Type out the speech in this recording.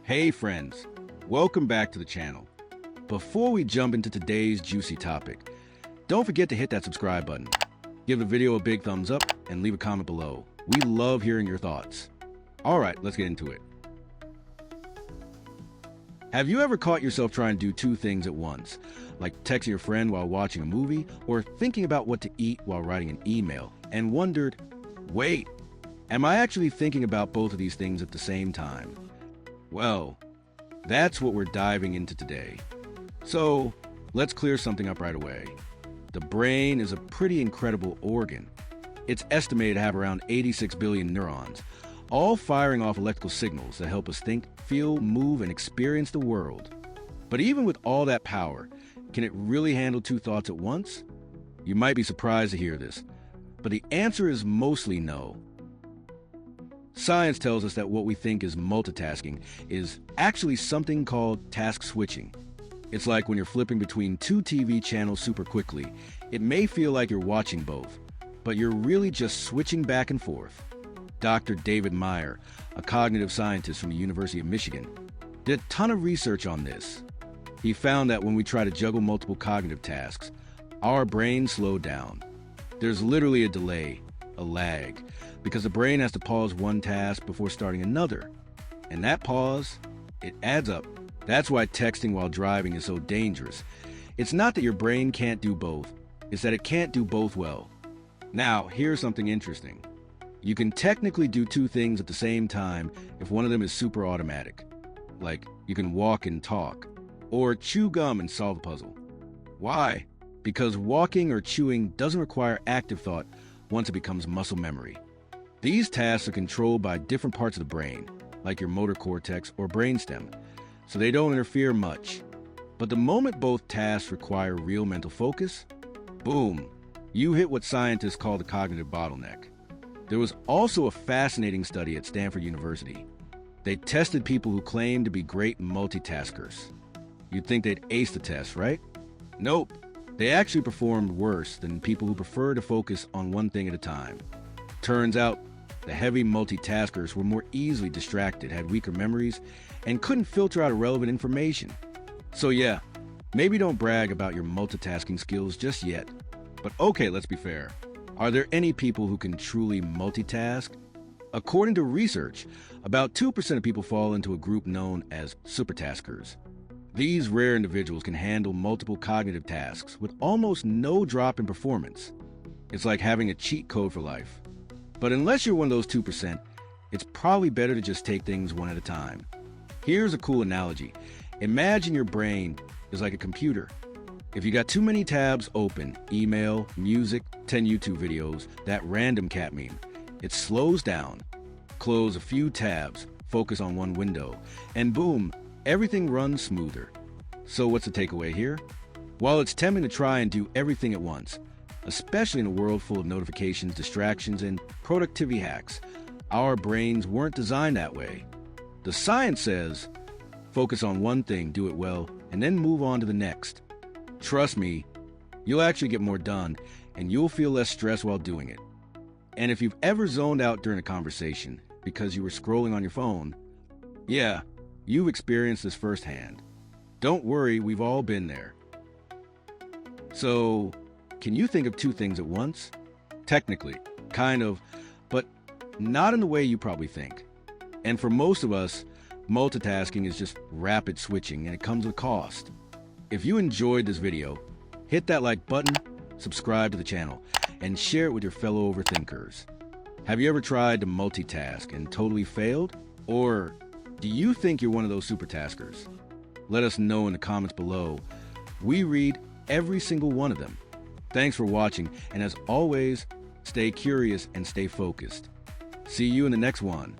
Hey friends, welcome back to the channel. Before we jump into today's juicy topic, don't forget to hit that subscribe button, give the video a big thumbs up, and leave a comment below. We love hearing your thoughts. Alright, let's get into it. Have you ever caught yourself trying to do two things at once, like texting your friend while watching a movie, or thinking about what to eat while writing an email, and wondered, wait, am I actually thinking about both of these things at the same time? Well, that's what we're diving into today. So, let's clear something up right away. The brain is a pretty incredible organ. It's estimated to have around 86 billion neurons, all firing off electrical signals that help us think, feel, move, and experience the world. But even with all that power, can it really handle two thoughts at once? You might be surprised to hear this, but the answer is mostly no. Science tells us that what we think is multitasking is actually something called task switching. It's like when you're flipping between two TV channels super quickly. It may feel like you're watching both, but you're really just switching back and forth. Dr. David Meyer, a cognitive scientist from the University of Michigan, did a ton of research on this. He found that when we try to juggle multiple cognitive tasks, our brains slow down. There's literally a delay, a lag, because the brain has to pause one task before starting another. And that pause, it adds up. That's why texting while driving is so dangerous. It's not that your brain can't do both, it's that it can't do both well. Now, here's something interesting. You can technically do two things at the same time if one of them is super automatic. Like, you can walk and talk, or chew gum and solve a puzzle. Why? Because walking or chewing doesn't require active thought once it becomes muscle memory. These tasks are controlled by different parts of the brain, like your motor cortex or brainstem, so they don't interfere much. But the moment both tasks require real mental focus, boom, you hit what scientists call the cognitive bottleneck. There was also a fascinating study at Stanford University. They tested people who claimed to be great multitaskers. You'd think they'd ace the test, right? Nope. They actually performed worse than people who prefer to focus on one thing at a time. Turns out, the heavy multitaskers were more easily distracted, had weaker memories, and couldn't filter out irrelevant information. So yeah, maybe don't brag about your multitasking skills just yet. But okay, let's be fair. Are there any people who can truly multitask? According to research, about 2% of people fall into a group known as supertaskers. These rare individuals can handle multiple cognitive tasks with almost no drop in performance. It's like having a cheat code for life. But unless you're one of those 2%, it's probably better to just take things one at a time. Here's a cool analogy. Imagine your brain is like a computer. If you got too many tabs open, email, music, 10 YouTube videos, that random cat meme, it slows down. Close a few tabs, focus on one window, and boom, everything runs smoother. So what's the takeaway here? While it's tempting to try and do everything at once, especially in a world full of notifications, distractions, and productivity hacks, our brains weren't designed that way. The science says, focus on one thing, do it well, and then move on to the next. Trust me, you'll actually get more done, and you'll feel less stressed while doing it. And if you've ever zoned out during a conversation because you were scrolling on your phone, yeah, you've experienced this firsthand. Don't worry, we've all been there. So, can you think of two things at once? Technically, kind of, but not in the way you probably think. And for most of us, multitasking is just rapid switching, and it comes with cost. If you enjoyed this video, hit that like button, subscribe to the channel, and share it with your fellow overthinkers. Have you ever tried to multitask and totally failed? Or do you think you're one of those supertaskers? Let us know in the comments below. We read every single one of them. Thanks for watching, and as always, stay curious and stay focused. See you in the next one.